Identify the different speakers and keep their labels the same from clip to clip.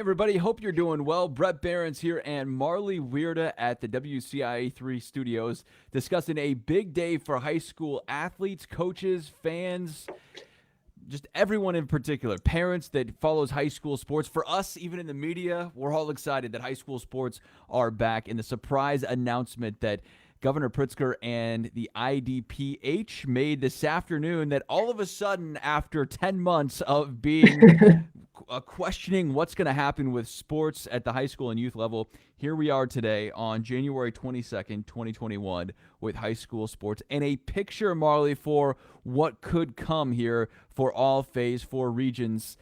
Speaker 1: everybody. Hope you're doing well. Bret Beherns here and Marlee Wierda at the WCIA 3 studios discussing a big day for high school athletes, coaches, fans, just everyone in particular, parents that follows high school sports. For us, even in the media, we're all excited that high school sports are back, and the surprise announcement that Governor Pritzker and the IDPH made this afternoon, that all of a sudden, after 10 months of being questioning what's going to happen with sports at the high school and youth level, here we are today on January 22nd, 2021, with high school sports and a picture, Marlee, for what could come here for all Phase 4 regions.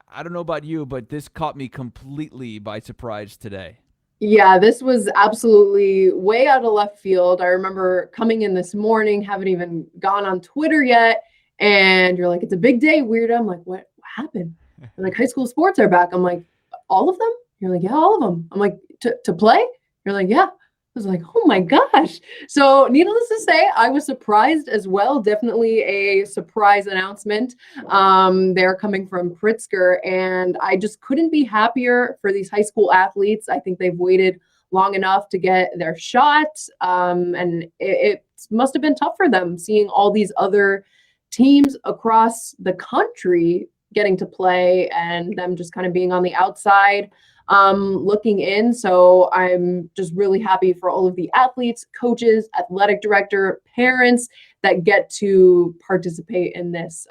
Speaker 1: I don't know about you, but this caught me completely by surprise today.
Speaker 2: Yeah, this was absolutely way out of left field. I remember coming in this morning, haven't even gone on Twitter yet, and you're like, it's a big day, Wierda. I'm like, what happened? They're like, high school sports are back. I'm like, all of them? You're like, yeah, all of them. I'm like, to play? You're like, yeah. I was like, oh my gosh. So needless to say, I was surprised as well. Definitely a surprise announcement. They're coming from Pritzker, and I just couldn't be happier for these high school athletes. I think they've waited long enough to get their shot. And it must have been tough for them seeing all these other teams across the country getting to play and them just kind of being on the outside looking in. So I'm just really happy for all of the athletes, coaches, athletic director, parents that get to participate in this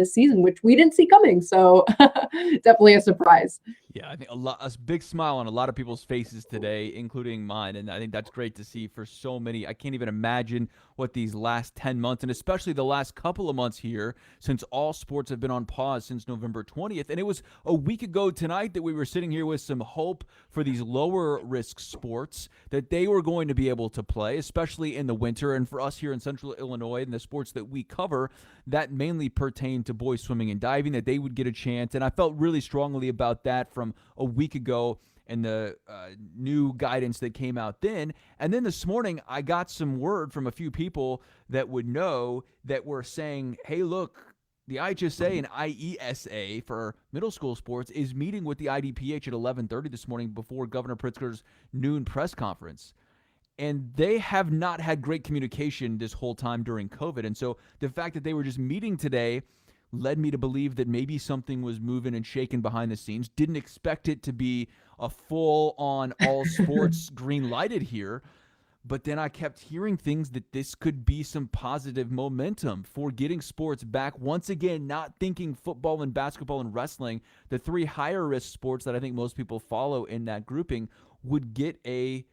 Speaker 2: season, which we didn't see coming. So definitely a surprise.
Speaker 1: Yeah, I think a big smile on a lot of people's faces today, including mine, and I think that's great to see for so many. I can't even imagine what these last 10 months, and especially the last couple of months here, since all sports have been on pause since November 20th. And it was a week ago tonight that we were sitting here with some hope for these lower risk sports, that they were going to be able to play, especially in the winter. And for us here in Central Illinois and the sports that we cover, that mainly pertain to boys swimming and diving, that they would get a chance. And I felt really strongly about that from a week ago and the new guidance that came out then. And then this morning, I got some word from a few people that would know that were saying, hey, look, the IHSA and IESA for middle school sports is meeting with the IDPH at 11:30 this morning before Governor Pritzker's noon press conference. And they have not had great communication this whole time during COVID. And so the fact that they were just meeting today led me to believe that maybe something was moving and shaking behind the scenes. Didn't expect it to be a full-on all sports green-lighted here. But then I kept hearing things that this could be some positive momentum for getting sports back. Once again, not thinking football and basketball and wrestling, the three higher risk sports that I think most people follow in that grouping, would get a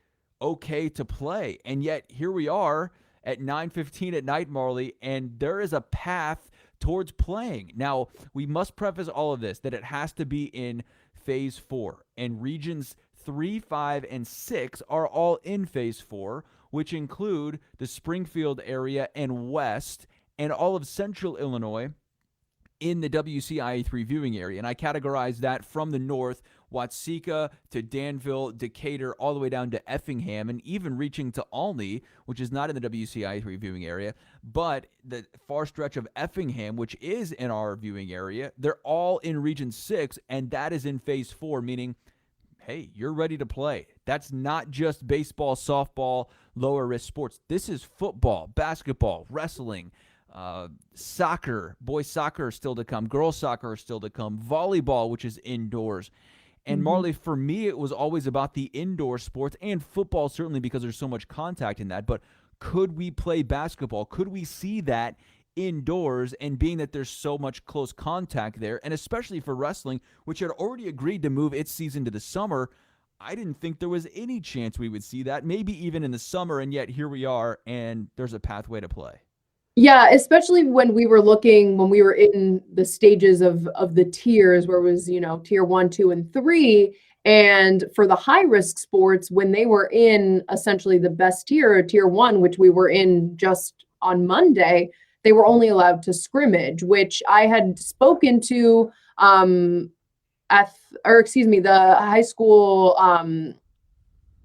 Speaker 1: okay to play. And yet here we are at 9:15 at night, Marlee, and there is a path towards playing. Now, we must preface all of this that it has to be in Phase 4, and regions 3, 5, and 6 are all in Phase 4, which include the Springfield area and West, and all of Central Illinois in the WCIA 3 viewing area. And I categorize that from the north, Watseka to Danville, Decatur, all the way down to Effingham, and even reaching to Olney, which is not in the WCIA 3 viewing area, but the far stretch of Effingham, which is in our viewing area, they're all in Region 6, and that is in Phase 4, meaning, hey, you're ready to play. That's not just baseball, softball, lower risk sports. This is football, basketball, wrestling, soccer. Boys soccer is still to come. Girls soccer is still to come. Volleyball, which is indoors. And Marlee, for me, it was always about the indoor sports, and football certainly because there's so much contact in that. But could we play basketball? Could we see that indoors? And being that there's so much close contact there, and especially for wrestling, which had already agreed to move its season to the summer, I didn't think there was any chance we would see that, maybe even in the summer. And yet here we are, and there's a pathway to play.
Speaker 2: Yeah, especially when we were in the stages of the tiers where it was, tier 1, 2, and 3. And for the high risk sports, when they were in essentially the best tier, tier 1, which we were in just on Monday, they were only allowed to scrimmage, which I had spoken to the high school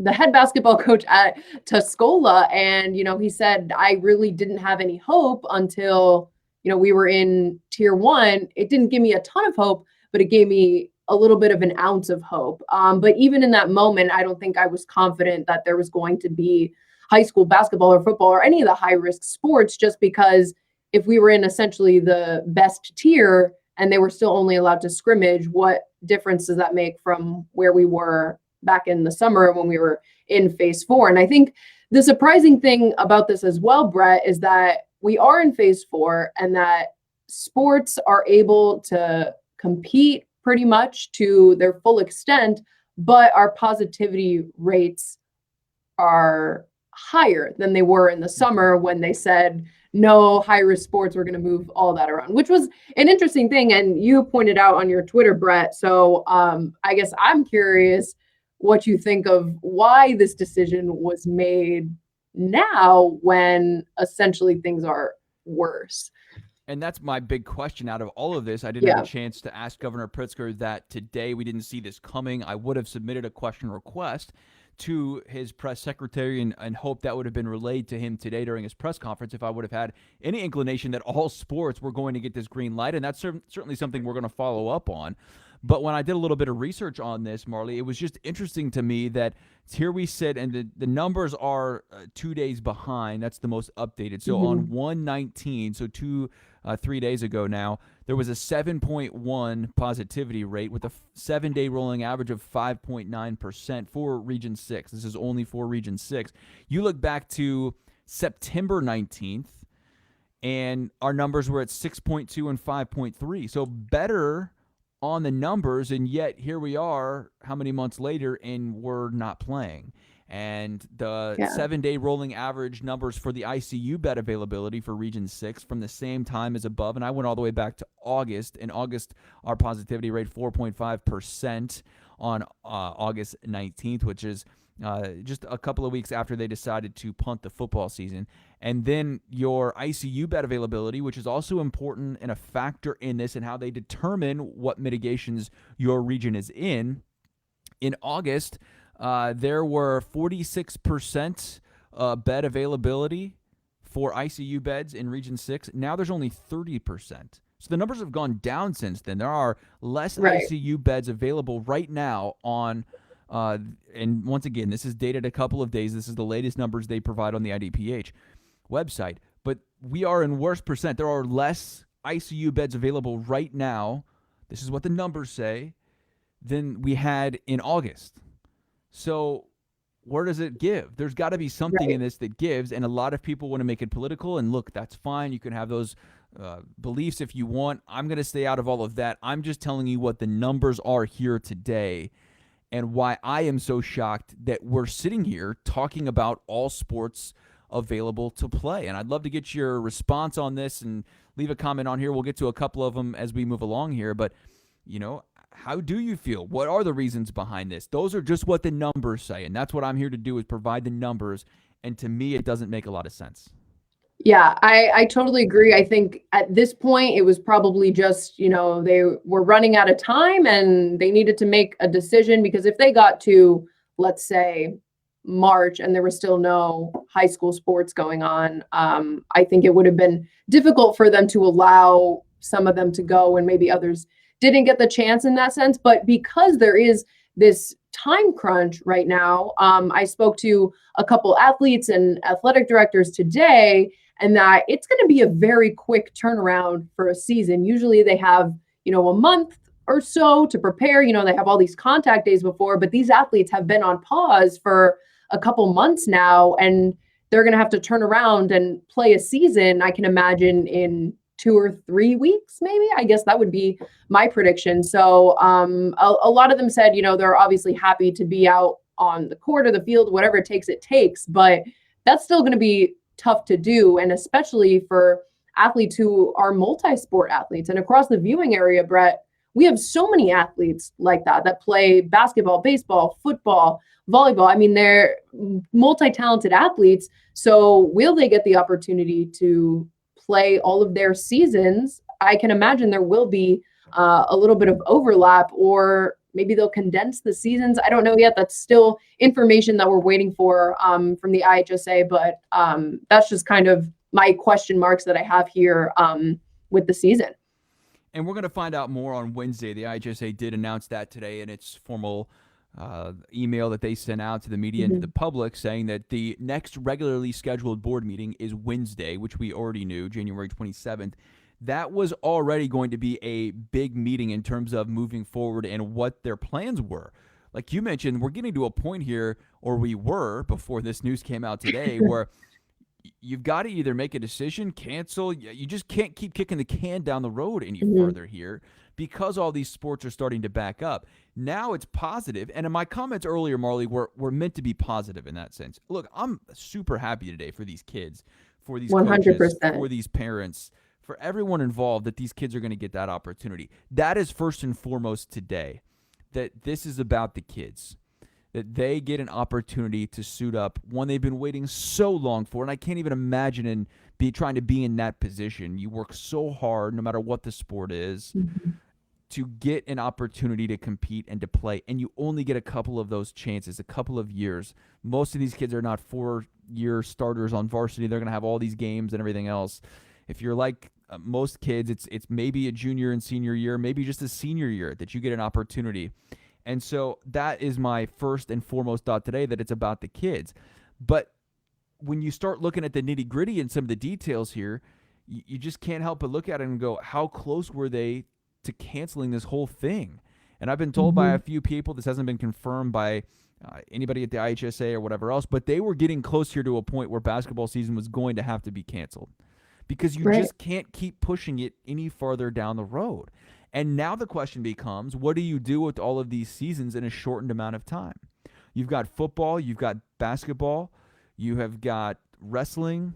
Speaker 2: the head basketball coach at Tuscola. And, he said, I really didn't have any hope until, we were in tier 1. It didn't give me a ton of hope, but it gave me a little bit of an ounce of hope. But even in that moment, I don't think I was confident that there was going to be high school basketball or football or any of the high risk sports, just because if we were in essentially the best tier and they were still only allowed to scrimmage, what difference does that make from where we were back in the summer when we were in phase 4? And I think the surprising thing about this as well, Bret, is that we are in phase 4 and that sports are able to compete pretty much to their full extent, but our positivity rates are higher than they were in the summer when they said no high risk sports, we're going to move all that around, which was an interesting thing. And you pointed out on your Twitter, Bret. So I guess I'm curious what you think of why this decision was made now when essentially things are worse.
Speaker 1: And that's my big question out of all of this. I didn't have a chance to ask Governor Pritzker that today. We didn't see this coming. I would have submitted a question request to his press secretary and hope that would have been relayed to him today during his press conference if I would have had any inclination that all sports were going to get this green light. And that's certainly something we're going to follow up on. But when I did a little bit of research on this, Marlee, it was just interesting to me that here we sit and the numbers are 2 days behind. That's the most updated. So on 1/19, so 3 days ago now, there was a 7.1 positivity rate with a 7-day rolling average of 5.9% for Region 6. This is only for Region 6. You look back to September 19th, and our numbers were at 6.2 and 5.3. So better on the numbers, and yet here we are how many months later and we're not playing. And the 7-day rolling average numbers for the ICU bed availability for Region 6 from the same time as above, and I went all the way back to August. In August, our positivity rate 4.5% on August 19th, which is just a couple of weeks after they decided to punt the football season. And then your ICU bed availability, which is also important and a factor in this and how they determine what mitigations your region is in August, there were 46% bed availability for ICU beds in Region 6. Now there's only 30%. So the numbers have gone down since then. There are less ICU beds available right now on and once again, this is dated a couple of days. This is the latest numbers they provide on the IDPH website. But we are in worse percent. There are less ICU beds available right now. This is what the numbers say than we had in August. So where does it give? There's got to be something in this that gives, and a lot of people want to make it political. And look, that's fine. You can have those beliefs if you want. I'm going to stay out of all of that. I'm just telling you what the numbers are here today and why I am so shocked that we're sitting here talking about all sports available to play. And I'd love to get your response on this and leave a comment on here. We'll get to a couple of them as we move along here. But, you know, how do you feel? What are the reasons behind this? Those are just what the numbers say. And that's what I'm here to do, is provide the numbers. And to me, it doesn't make a lot of sense.
Speaker 2: Yeah, I totally agree. I think at this point, it was probably just, you know, they were running out of time and they needed to make a decision, because if they got to, let's say, March and there was still no high school sports going on, I think it would have been difficult for them to allow some of them to go, and maybe others didn't get the chance in that sense. But because there is this time crunch right now, I spoke to a couple athletes and athletic directors today, and that it's going to be a very quick turnaround for a season. Usually they have, you know, a month or so to prepare. You know, they have all these contact days before, but these athletes have been on pause for a couple months now, and they're going to have to turn around and play a season, I can imagine, in 2 or 3 weeks, maybe. I guess that would be my prediction. So a lot of them said, you know, they're obviously happy to be out on the court or the field, whatever it takes, but that's still going to be tough to do. And especially for athletes who are multi-sport athletes. And across the viewing area, Bret, we have so many athletes like that play basketball, baseball, football, volleyball. I mean, they're multi-talented athletes. So will they get the opportunity to play all of their seasons? I can imagine there will be a little bit of overlap, or maybe they'll condense the seasons. I don't know yet. That's still information that we're waiting for from the IHSA, but that's just kind of my question marks that I have here with the season.
Speaker 1: And we're going to find out more on Wednesday. The IHSA did announce that today in its formal email that they sent out to the media and to the public, saying that the next regularly scheduled board meeting is Wednesday, which we already knew, January 27th. That was already going to be a big meeting in terms of moving forward and what their plans were. Like you mentioned, we're getting to a point here, or we were before this news came out today, where you've got to either make a decision, cancel. You just can't keep kicking the can down the road any further here, because all these sports are starting to back up. Now it's positive. And in my comments earlier, Marlee, were meant to be positive in that sense. Look, I'm super happy today for these kids, for these 100%. Coaches, for these parents, for everyone involved, that these kids are going to get that opportunity. That is first and foremost today, that this is about the kids, that they get an opportunity to suit up, one they've been waiting so long for. And I can't even imagine trying to be in that position. You work so hard, no matter what the sport is, to get an opportunity to compete and to play. And you only get a couple of those chances, a couple of years. Most of these kids are not 4-year starters on varsity. They're going to have all these games and everything else. If you're like most kids, it's maybe a junior and senior year, maybe just a senior year that you get an opportunity. And so that is my first and foremost thought today, that it's about the kids. But when you start looking at the nitty-gritty and some of the details here, you just can't help but look at it and go, how close were they to canceling this whole thing? And I've been told by a few people, this hasn't been confirmed by anybody at the IHSA or whatever else, but they were getting close here to a point where basketball season was going to have to be canceled, because you just can't keep pushing it any farther down the road. And now the question becomes, what do you do with all of these seasons in a shortened amount of time? You've got football, you've got basketball, you have got wrestling,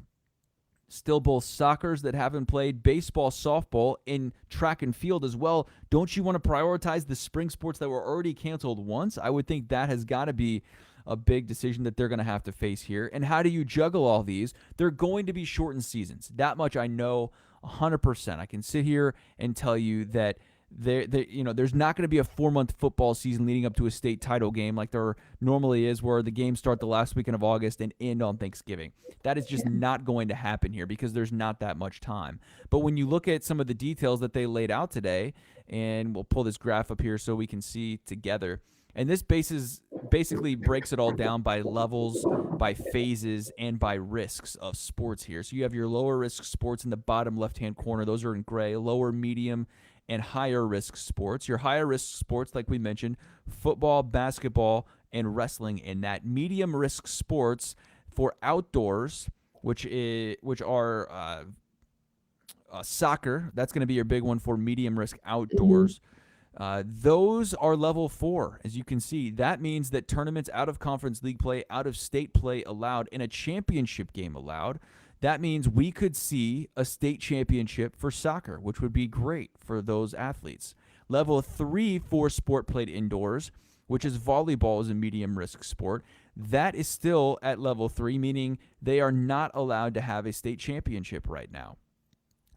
Speaker 1: still both soccers that haven't played, baseball, softball, and track and field as well. Don't you want to prioritize the spring sports that were already canceled once? I would think that has got to be a big decision that they're going to have to face here. And how do you juggle all these? They're going to be shortened seasons. That much I know 100%. I can sit here and tell you that there's not going to be a 4-month football season leading up to a state title game like there normally is, where the games start the last weekend of August and end on Thanksgiving. That is just not going to happen here, because there's not that much time. But when you look at some of the details that they laid out today, and we'll pull this graph up here so we can see together, and this basically breaks it all down by levels, by phases, and by risks of sports here. So you have your lower risk sports in the bottom left-hand corner. Those are in gray. Lower, medium, and higher risk sports. Your higher risk sports, like we mentioned, football, basketball, and wrestling. In that medium risk sports for outdoors, which are soccer. That's going to be your big one for medium risk outdoors. Those are level 4, as you can see. That means that tournaments, out of conference league play, out of state play allowed, and a championship game allowed. That means we could see a state championship for soccer, which would be great for those athletes. Level 3 for sport played indoors, which is volleyball, is a medium risk sport. That is still at level 3, meaning they are not allowed to have a state championship right now.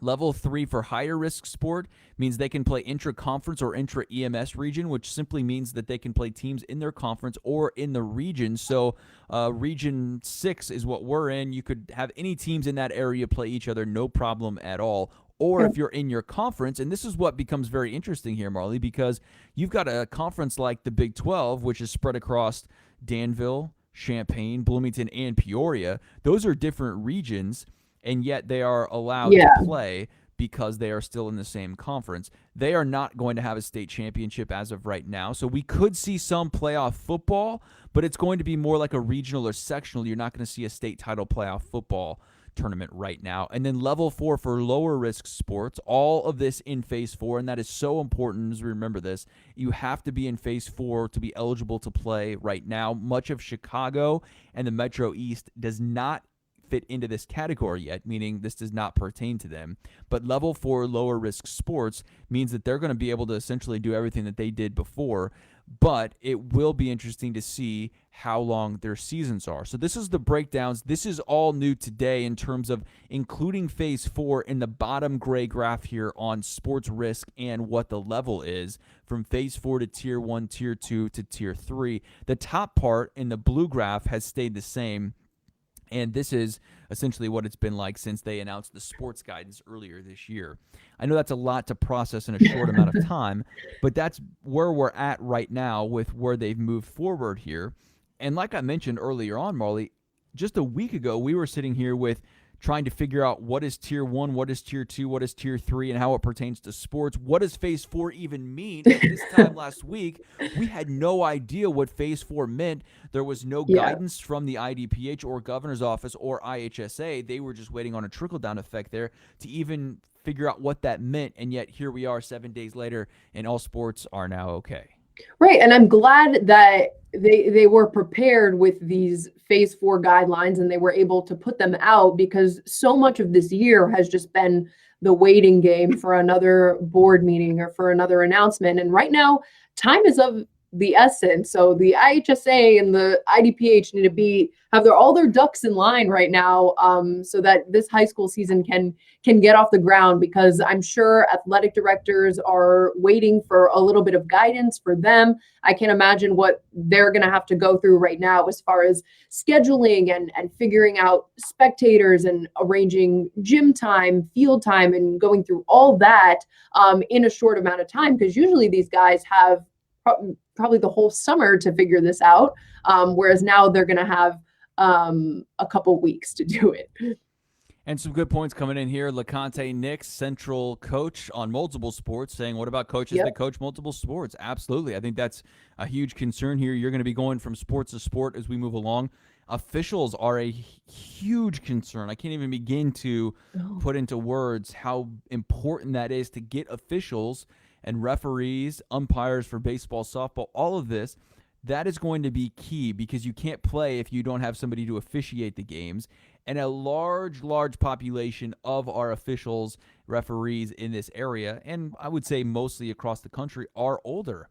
Speaker 1: Level 3 for higher risk sport means they can play intra-conference or intra-EMS region, which simply means that they can play teams in their conference or in the region. So Region 6 is what we're in. You could have any teams in that area play each other, no problem at all. Or if you're in your conference, and this is what becomes very interesting here, Marlee, because you've got a conference like the Big 12, which is spread across Danville, Champaign, Bloomington, and Peoria. Those are different regions, and yet they are allowed to play because they are still in the same conference. They are not going to have a state championship as of right now. So we could see some playoff football, but it's going to be more like a regional or sectional. You're not going to see a state title playoff football tournament right now. And then level 4 for lower risk sports, all of this in phase 4, and that is so important as we remember this. You have to be in phase 4 to be eligible to play right now. Much of Chicago and the Metro East does not fit into this category yet, meaning this does not pertain to them. But level 4 lower risk sports means that they're going to be able to essentially do everything that they did before, but it will be interesting to see how long their seasons are. So this is the breakdowns. This is all new today in terms of including phase 4 in the bottom gray graph here on sports risk and what the level is from phase 4 to tier 1, tier 2 to tier 3. The top part in the blue graph has stayed the same. And this is essentially what it's been like since they announced the sports guidance earlier this year. I know that's a lot to process in a short amount of time, but that's where we're at right now with where they've moved forward here. And like I mentioned earlier on, Marlee, just a week ago, we were sitting here with trying to figure out what is tier 1, what is tier 2, what is tier 3, and how it pertains to sports. What does phase 4 even mean? This time last week, we had no idea what phase 4 meant. There was no guidance from the IDPH or governor's office or IHSA. They were just waiting on a trickle-down effect there to even figure out what that meant. And yet here we are 7 days later, and all sports are now okay.
Speaker 2: Right. And I'm glad that they were prepared with these phase 4 guidelines and they were able to put them out, because so much of this year has just been the waiting game for another board meeting or for another announcement. And right now, time is of the essence. So the IHSA and the IDPH need to have all their ducks in line right now, so that this high school season can get off the ground, because I'm sure athletic directors are waiting for a little bit of guidance for them. I can't imagine what they're going to have to go through right now as far as scheduling and figuring out spectators and arranging gym time, field time, and going through all that in a short amount of time, because usually these guys have probably the whole summer to figure this out, whereas now they're going to have a couple weeks to do it.
Speaker 1: And some good points coming in here. LeConte Nix, central coach on multiple sports, saying, what about coaches that coach multiple sports? Absolutely. I think that's a huge concern here. You're going to be going from sport to sport as we move along. Officials are a huge concern. I can't even begin to put into words how important that is to get officials and referees, umpires for baseball, softball, all of this. That is going to be key, because you can't play if you don't have somebody to officiate the games. And a large population of our officials, referees in this area, and I would say mostly across the country, are older.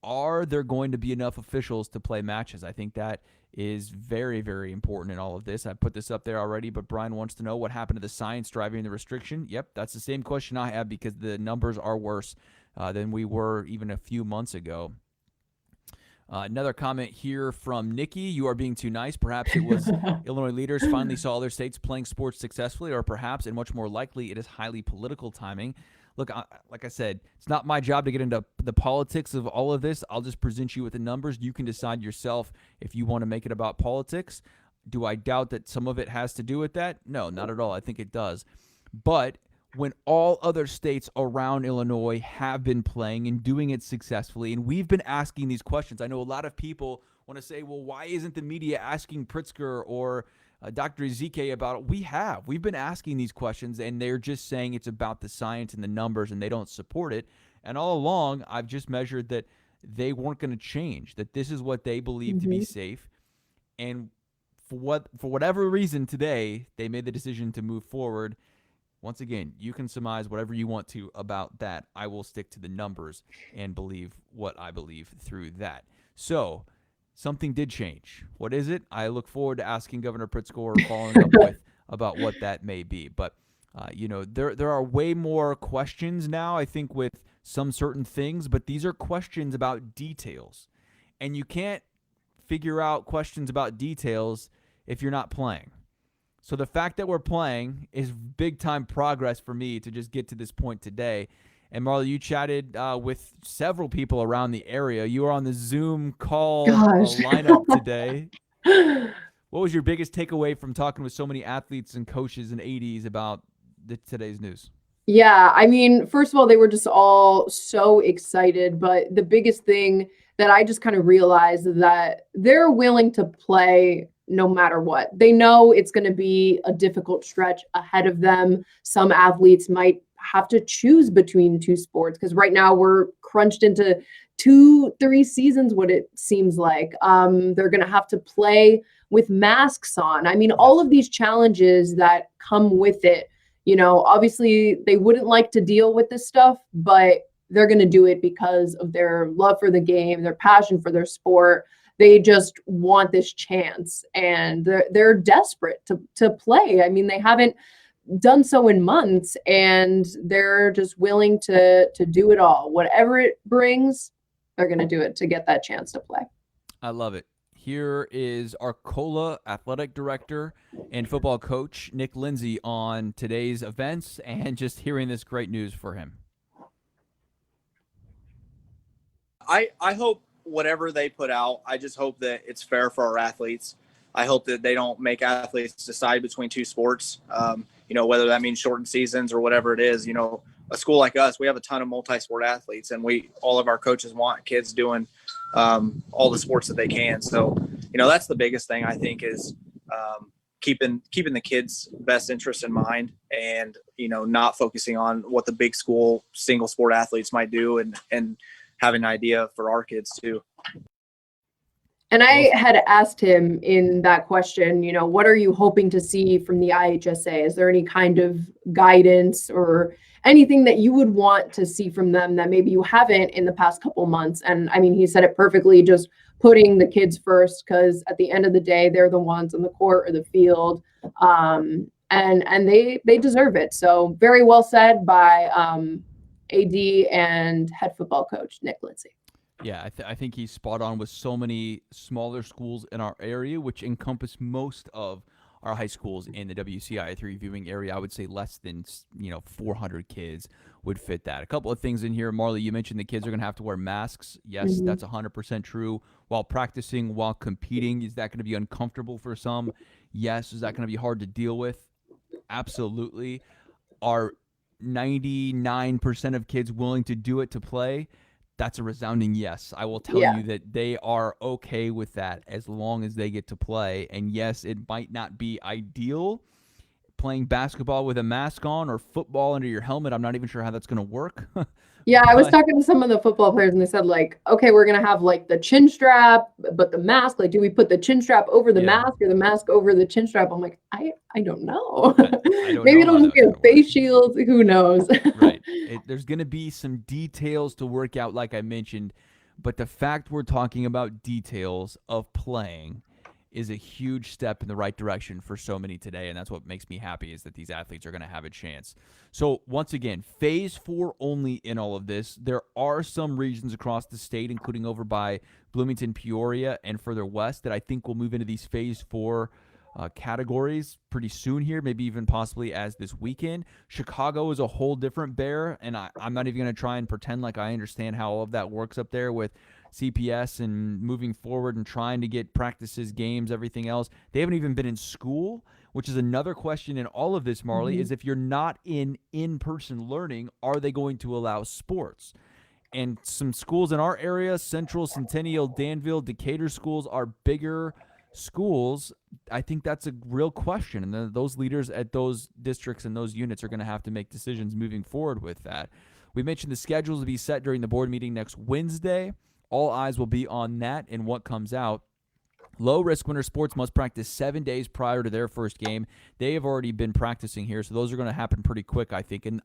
Speaker 1: Are there going to be enough officials to play matches? I think that is very, very important in all of this. I put this up there already, but Brian wants to know what happened to the science driving the restriction. Yep, that's the same question I have, because the numbers are worse than we were even a few months ago. Another comment here from Nikki. You are being too nice. Perhaps it was Illinois leaders finally saw other states playing sports successfully, or perhaps, and much more likely, it is highly political timing. Look, like I said, it's not my job to get into the politics of all of this. I'll just present you with the numbers. You can decide yourself if you want to make it about politics. Do I doubt that some of it has to do with that? No, not at all. I think it does. But when all other states around Illinois have been playing and doing it successfully, and we've been asking these questions, I know a lot of people want to say, well, why isn't the media asking Pritzker or Dr. Ezike about it? We've been asking these questions, and they're just saying it's about the science and the numbers, and they don't support it. And all along, I've just measured that they weren't going to change, that this is what they believe to be safe. And for whatever reason today, they made the decision to move forward. Once again, you can surmise whatever you want to about that. I will stick to the numbers and believe what I believe through that. So something did change. What is it? I look forward to asking Governor Pritzker or following up with about what that may be. But, there are way more questions now, I think, with some certain things, but these are questions about details. And you can't figure out questions about details if you're not playing. So the fact that we're playing is big-time progress for me to just get to this point today. And Marlee, you chatted with several people around the area. You were on the Zoom call lineup today. What was your biggest takeaway from talking with so many athletes and coaches and ADs about today's news?
Speaker 2: Yeah, I mean, first of all, they were just all so excited. But the biggest thing that I just kind of realized is that they're willing to play no matter what. They know it's going to be a difficult stretch ahead of them. Some athletes might have to choose between two sports, because right now we're crunched into 2-3 seasons, what it seems like. They're going to have to play with masks on. I mean, all of these challenges that come with it, obviously they wouldn't like to deal with this stuff, but they're going to do it because of their love for the game, their passion for their sport. They just want this chance, and they're desperate to play. I mean, they haven't done so in months, and they're just willing to do it all. Whatever it brings, they're going to do it to get that chance to play.
Speaker 1: I love it. Here is Arcola Athletic Director and football coach Nick Lindsay on today's events and just hearing this great news for him.
Speaker 3: I hope whatever they put out, I just hope that it's fair for our athletes. I hope that they don't make athletes decide between two sports, whether that means shortened seasons or whatever it is. A school like us, we have a ton of multi-sport athletes, and all of our coaches want kids doing all the sports that they can. So, that's the biggest thing I think is keeping the kids' best interests in mind, and not focusing on what the big school single sport athletes might do, and have an idea for our kids too.
Speaker 2: And I had asked him in that question, what are you hoping to see from the IHSA? Is there any kind of guidance or anything that you would want to see from them that maybe you haven't in the past couple months? And I mean, he said it perfectly, just putting the kids first, because at the end of the day, they're the ones on the court or the field, and they deserve it. So very well said by AD and head football coach Nick Lindsay.
Speaker 1: Yeah, I think he's spot on with so many smaller schools in our area, which encompass most of our high schools in the WCIA 3 viewing area. I would say less than 400 kids would fit that. A couple of things in here, Marlee, you mentioned the kids are going to have to wear masks. Yes, that's 100% true. While practicing, while competing, is that going to be uncomfortable for some? Yes. Is that going to be hard to deal with? Absolutely. Are 99% of kids willing to do it to play? That's a resounding yes. I will tell you that they are okay with that as long as they get to play. And yes, it might not be ideal playing basketball with a mask on or football under your helmet. I'm not even sure how that's going to work.
Speaker 2: Yeah, I was talking to some of the football players and they said, okay, we're going to have the chin strap, but the mask, do we put the chin strap over the mask or the mask over the chin strap? I'm like, I don't know. Maybe it'll just be a face shield. Who knows?
Speaker 1: Right. There's going to be some details to work out, like I mentioned, but the fact we're talking about details of playing is a huge step in the right direction for so many today, and that's what makes me happy, is that these athletes are going to have a chance. So once again, Phase 4 only in all of this. There are some regions across the state, including over by Bloomington, Peoria, and further west, that I think will move into these Phase 4 categories pretty soon here, maybe even possibly as this weekend. Chicago is a whole different bear, and I'm not even going to try and pretend like I understand how all of that works up there with CPS and moving forward and trying to get practices, games, everything else. They haven't even been in school, which is another question in all of this, Marlee, is if you're not in-person learning, are they going to allow sports? And some schools in our area, Central, Centennial, Danville, Decatur schools are bigger schools. I think that's a real question. And those leaders at those districts and those units are going to have to make decisions moving forward with that. We mentioned the schedules will be set during the board meeting next Wednesday. All eyes will be on that and what comes out. Low-risk winter sports must practice 7 days prior to their first game. They have already been practicing here, so those are going to happen pretty quick, I think. And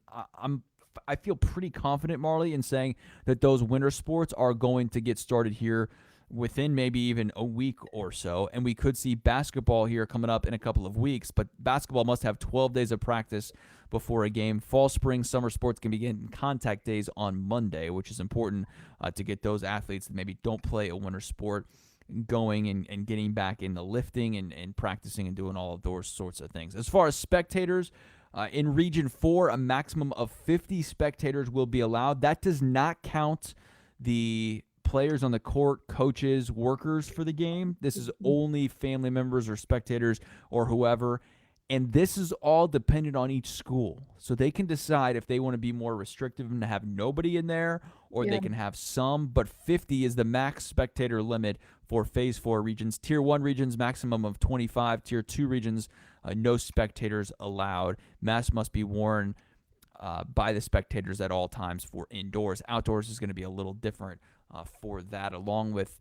Speaker 1: I feel pretty confident, Marlee, in saying that those winter sports are going to get started here within maybe even a week or so. And we could see basketball here coming up in a couple of weeks, but basketball must have 12 days of practice before a game. Fall, spring, summer sports can begin contact days on Monday, which is important to get those athletes that maybe don't play a winter sport going and getting back into lifting and practicing and doing all of those sorts of things. As far as spectators, in Region 4, a maximum of 50 spectators will be allowed. That does not count the players on the court, coaches, workers for the game. This is only family members or spectators or whoever. And this is all dependent on each school. So they can decide if they want to be more restrictive and have nobody in there, or they can have some. But 50 is the max spectator limit for Phase 4 regions. Tier 1 regions, maximum of 25. Tier 2 regions, no spectators allowed. Masks must be worn by the spectators at all times for indoors. Outdoors is going to be a little different for that, along with,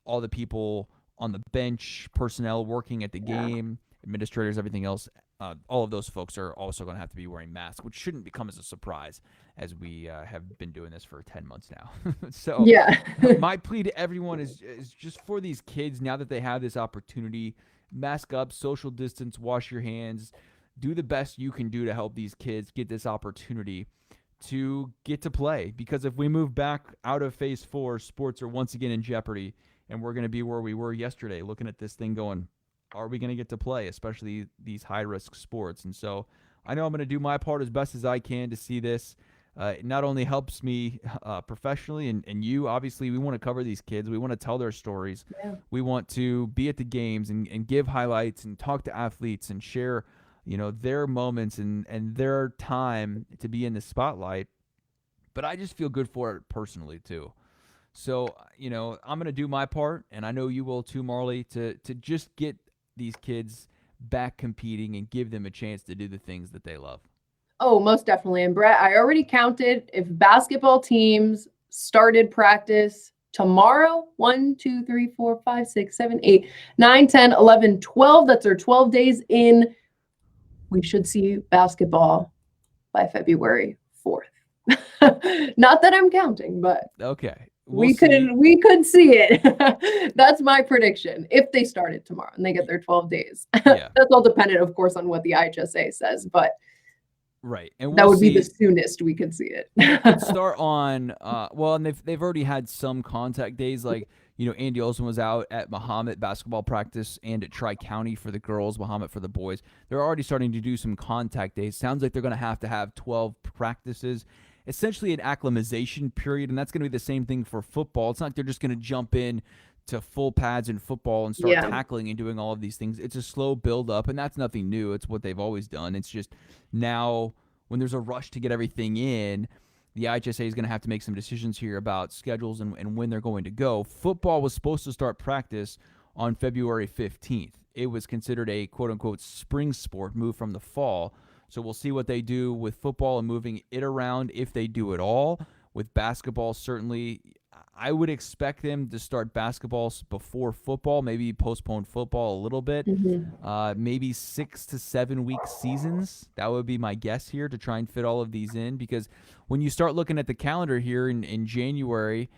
Speaker 1: all the people on the bench, personnel working at the game, administrators, everything else. All of those folks are also going to have to be wearing masks, which shouldn't come as a surprise, as we have been doing this for 10 months now. So my plea to everyone is just for these kids, now that they have this opportunity, mask up, social distance, wash your hands, do the best you can do to help these kids get this opportunity to get to play. Because if we move back out of Phase 4, sports are once again in jeopardy and we're going to be where we were yesterday, looking at this thing going, are we going to get to play, especially these high-risk sports? And so I know I'm going to do my part as best as I can to see this. It not only helps me professionally and you, obviously, we want to cover these kids. We want to tell their stories.
Speaker 2: Yeah.
Speaker 1: We want to be at the games and give highlights and talk to athletes and share, their moments and their time to be in the spotlight. But I just feel good for it personally, too. So, I'm going to do my part, and I know you will too, Marlee, to just get these kids back competing and give them a chance to do the things that they love.
Speaker 2: Oh, most definitely. And Bret, I already counted. If basketball teams started practice tomorrow, 1, 2, 3, 4, 5, 6, 7, 8, 9, 10, 11, 12, that's our 12 days in, we should see basketball by February 4th. Not that I'm counting, but
Speaker 1: okay.
Speaker 2: We could see it. That's my prediction. If they started tomorrow and they get their 12 days.
Speaker 1: Yeah.
Speaker 2: That's all dependent, of course, on what the IHSA says, but
Speaker 1: right. And
Speaker 2: that would be the soonest we could see it.
Speaker 1: It could start on and they've already had some contact days, like Andy Olson was out at Mahomet basketball practice and at Tri-County for the girls, Mahomet for the boys. They're already starting to do some contact days. Sounds like they're going to have 12 practices. Essentially an acclimatization period, and that's going to be the same thing for football. It's not like they're just going to jump in to full pads in football and start tackling and doing all of these things. It's a slow build up, and that's nothing new. It's what they've always done. It's just now when there's a rush to get everything in, the IHSA is going to have to make some decisions here about schedules and when they're going to go. Football was supposed to start practice on February 15th. It was considered a quote-unquote spring sport, moved from the fall. So we'll see what they do with football and moving it around, if they do it all. With basketball, certainly, I would expect them to start basketball before football, maybe postpone football a little bit. Maybe 6 to 7 week seasons. That would be my guess here to try and fit all of these in. Because when you start looking at the calendar here in January,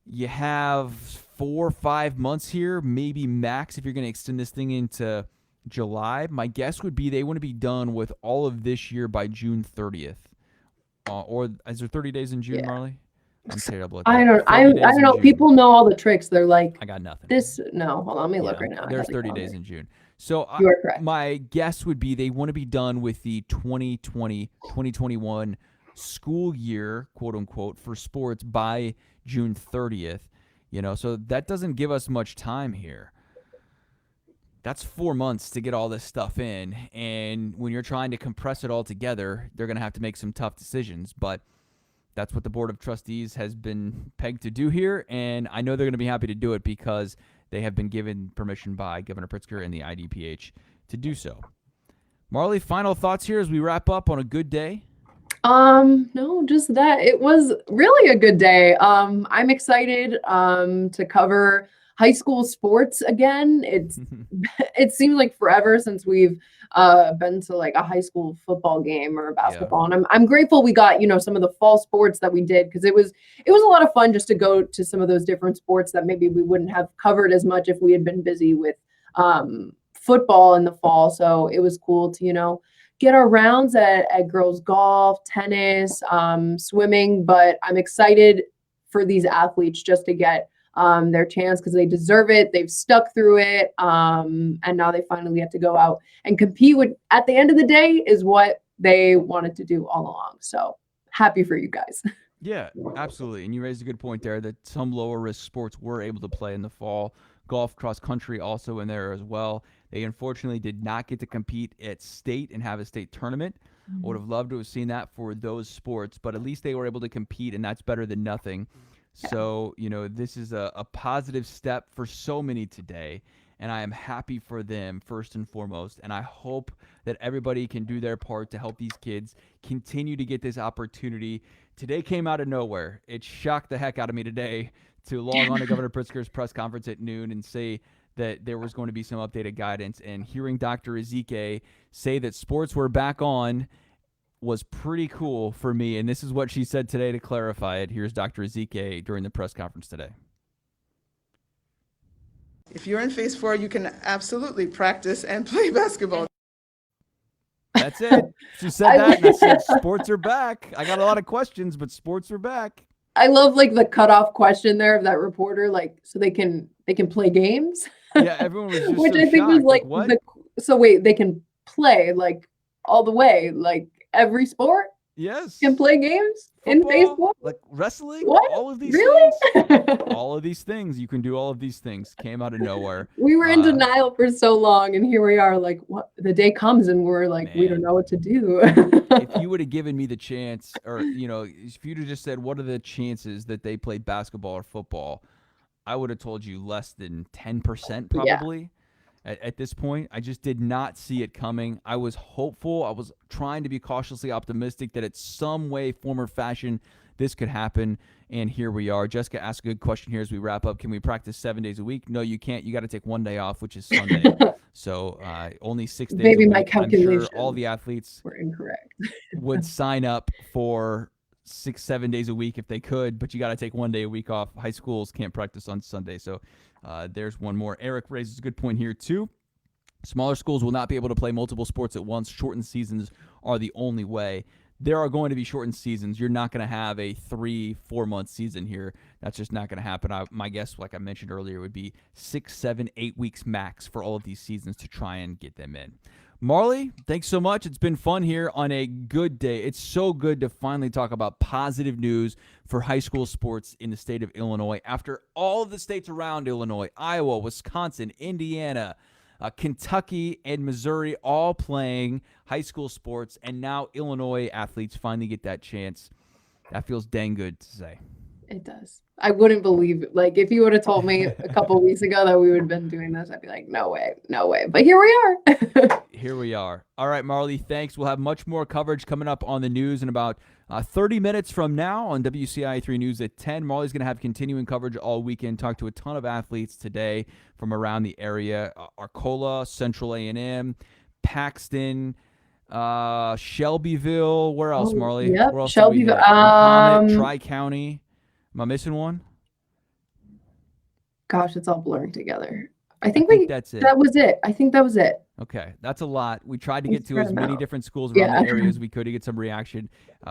Speaker 1: you have 4 or 5 months here, maybe max, if you're going to extend this thing into July. My guess would be they want to be done with all of this year by June 30th. Or is there 30 days in June, Marlee? I'm terrible at that.
Speaker 2: I don't know. People know all the tricks. They're like,
Speaker 1: I got nothing.
Speaker 2: Hold on, let me look right now.
Speaker 1: There's 30 days in June. So
Speaker 2: you are correct.
Speaker 1: My guess would be they want to be done with the 2020-2021 school year, quote unquote, for sports by June 30th. So that doesn't give us much time here. That's 4 months to get all this stuff in. And when you're trying to compress it all together, they're going to have to make some tough decisions. But that's what the Board of Trustees has been pegged to do here. And I know they're going to be happy to do it because they have been given permission by Governor Pritzker and the IDPH to do so. Marlee, final thoughts here as we wrap up on a good day?
Speaker 2: No, just that. It was really a good day. I'm excited to cover high school sports again. It seems like forever since we've been to like a high school football game or basketball. And I'm grateful we got, some of the fall sports that we did, because it was a lot of fun just to go to some of those different sports that maybe we wouldn't have covered as much if we had been busy with football in the fall. So it was cool to, get our rounds at girls golf, tennis, swimming, but I'm excited for these athletes just to get their chance, because they deserve it. They've stuck through it. And now they finally get to go out and compete, with, at the end of the day, is what they wanted to do all along. So happy for you guys.
Speaker 1: Yeah, absolutely. And you raised a good point there that some lower risk sports were able to play in the fall. Golf, cross country also in there as well. They unfortunately did not get to compete at state and have a state tournament. I would have loved to have seen that for those sports, but at least they were able to compete, and that's better than nothing. So, this is a positive step for so many today, and I am happy for them first and foremost. And I hope that everybody can do their part to help these kids continue to get this opportunity. Today came out of nowhere. It shocked the heck out of me today to log on to Governor Pritzker's press conference at noon and say that there was going to be some updated guidance. And hearing Dr. Ezike say that sports were back on was pretty cool for me. And this is what she said today to clarify it. Here's Dr. Ezike during the press conference today.
Speaker 4: If you're in phase 4, you can absolutely practice and play basketball.
Speaker 1: That's it. She said that, and I said, sports are back. I got a lot of questions, but sports are back.
Speaker 2: I love like the cutoff question there of that reporter, like, so they can play games.
Speaker 1: Yeah, everyone was just
Speaker 2: Which
Speaker 1: so
Speaker 2: I think was
Speaker 1: shocked.
Speaker 2: like
Speaker 1: What?
Speaker 2: so wait, they can play like all the way, like every sport
Speaker 1: Yes.
Speaker 2: can play games in
Speaker 1: Football,
Speaker 2: Facebook?
Speaker 1: like wrestling,
Speaker 2: What?
Speaker 1: all of these
Speaker 2: Really?
Speaker 1: things. All of these things. You can do all of these things. Came out of nowhere.
Speaker 2: We were in denial for so long, and here we are, like, what? The day comes, and we're like, we don't
Speaker 1: Man.
Speaker 2: know what to do.
Speaker 1: If you would have given me the chance, or if you'd have just said, what are the chances that they play basketball or football, I would have told you less than 10%
Speaker 2: Yeah.
Speaker 1: probably. At this point, I just did not see it coming. I was hopeful. I was trying to be cautiously optimistic that it's some way, form, or fashion this could happen. And here we are. Jessica asked a good question here as we wrap up. Can we practice 7 days a week? No, you can't. You got to take one day off, which is Sunday. So only 6 days
Speaker 2: Maybe
Speaker 1: a week.
Speaker 2: my
Speaker 1: I'm sure
Speaker 2: calculations
Speaker 1: all the athletes
Speaker 2: were incorrect.
Speaker 1: would sign up for 6-7 days a week if they could, but you got to take one day a week off. High schools can't practice on Sunday. So there's one more. Eric raises a good point here too. Smaller schools will not be able to play multiple sports at once. Shortened seasons are the only way. There are going to be shortened seasons. You're not going to have a 3-4 month season here. That's just not going to happen. My guess, like I mentioned earlier, would be 6, 7, 8 weeks max for all of these seasons to try and get them in. Marlee, thanks so much. It's been fun here on a good day. It's so good to finally talk about positive news for high school sports in the state of Illinois. After all of the states around Illinois, Iowa, Wisconsin, Indiana, Kentucky, and Missouri all playing high school sports, and now Illinois athletes finally get that chance. That feels dang good to say.
Speaker 2: It does. I wouldn't believe it. Like, if you would have told me a couple of weeks ago that we would have been doing this, I'd be like, no way, no way. But here we are.
Speaker 1: Here we are. All right, Marlee, thanks. We'll have much more coverage coming up on the news in about 30 minutes from now on WCIA 3 News at 10. Marlee's going to have continuing coverage all weekend, talk to a ton of athletes today from around the area. Arcola, Central A&M, Paxton, Shelbyville. Where else, Marlee?
Speaker 2: Yep,
Speaker 1: Where else
Speaker 2: Shelbyville.
Speaker 1: Tri-County. Am I missing one?
Speaker 2: Gosh, it's all blurring together. I
Speaker 1: think that's it.
Speaker 2: That was it. I think that was it.
Speaker 1: Okay, that's a lot. We tried to get to
Speaker 2: spread
Speaker 1: as
Speaker 2: them
Speaker 1: many
Speaker 2: out.
Speaker 1: different schools around
Speaker 2: Yeah.
Speaker 1: the area as we could to get some reaction.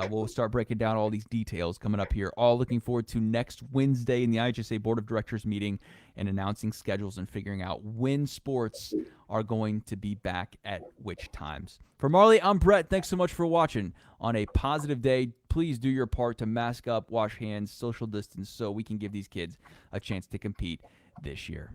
Speaker 1: We'll start breaking down all these details coming up here. All looking forward to next Wednesday in the IHSA Board of Directors meeting and announcing schedules and figuring out when sports are going to be back at which times. For Marlee, I'm Bret. Thanks so much for watching. On a positive day, please do your part to mask up, wash hands, social distance so we can give these kids a chance to compete this year.